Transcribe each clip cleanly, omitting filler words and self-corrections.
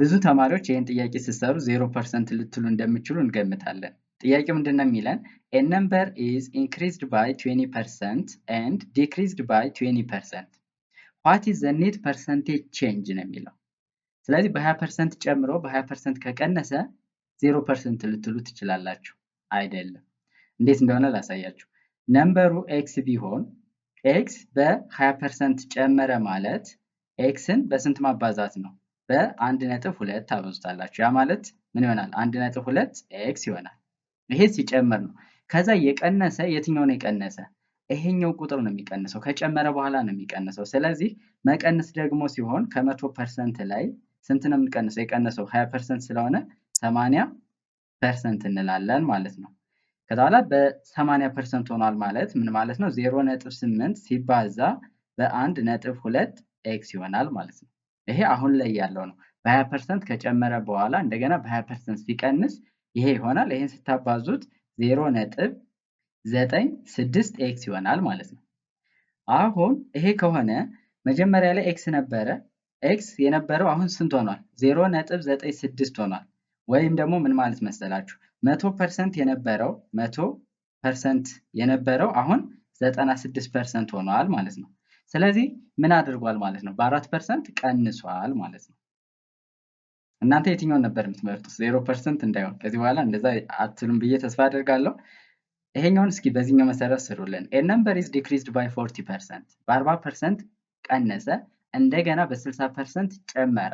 ብዙ ተማሪዎች ይህን ጥያቄ ሲሰሩ 0% ልትሉ እንደምችሉ እንገምታለን። ጥያቄው ምንድነው የሚለን? a number is increased by 20% and decreased by 20%. what is the net percentage change ነው የሚለው። ስለዚህ በ20% ጨምሮ በ20% ከቀነሰ 0% ልትሉ ትችላላችሁ። አይደለም። እንዴት እንደሆነ ላሳያችሁ። ነምበሩ ኤክስ ቢሆን ኤክስ በ20% ጨመረ ማለት ኤክስን በስንት ማባዛት ነው? በ1.2 ታበዙታላችሁ። ያ ማለት ምን ይሆናል? 1.2 ኤክስ ይሆናል። ይሄ ሲጨምር ነው። ከዛ የቀነሰ የትኛው ነው የቀነሰ? ይሄኛው ቁጥር ነው የሚቀንሰው። ከጨመረ በኋላ ነው የሚቀንሰው። ስለዚህ መቀነስ ደግሞ ሲሆን ከ100% ላይ ስንት ነው የሚቀንሰው? የቀነሰው 20% ስለሆነ 80% እንላለን ማለት ነው። ከዛ በኋላ በ80% ሆኗል ማለት ምን ማለት ነው? 0.8 ሲባዛ በ1.2 ኤክስ ይሆናል ማለት ነው። ይሄ አሁን ላይ ያለው ነው። በ20% ከጨመረ በኋላ እንደገና በ20% ሲቀንስ ይሄ ይሆናል። ይሄን ስታባዙት 0.96 ኤክስ ይሆናል ማለት ነው። አሁን ይሄ ከሆነ መጀመሪያ ላይ ኤክስ ነበረ። ኤክስ የነበረው አሁን ስንት ሆኗል? 0.96 ሆኗል። ወይም ደግሞ ምን ማለት መሰላችሁ? 100% የነበረው አሁን 96% ሆኗል ማለት ነው። ስለዚህ ምን አድርጓል ማለት ነው? በ4% ቀንሷል ማለት ነው። እናንተ የትኛውን ነበር የምትመርጡት? 0% እንዳይሆን ከዚህ በኋላ እንደዛ አትሉም ብዬ ተስፋ አደርጋለሁ። ይሄኛውን እስኪ በዚህኛው መሰረት ስሩልን። a number is decreased by 40%. በ40% ቀነሰ፣ እንደገና በ60% ጨመረ።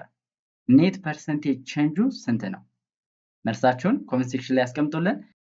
ኔት ፐርሰንቴጅ ቼንጁ ስንት ነው? መልሳችሁን ኮሜንት ሴክሽን ላይ ያስቀምጡልን።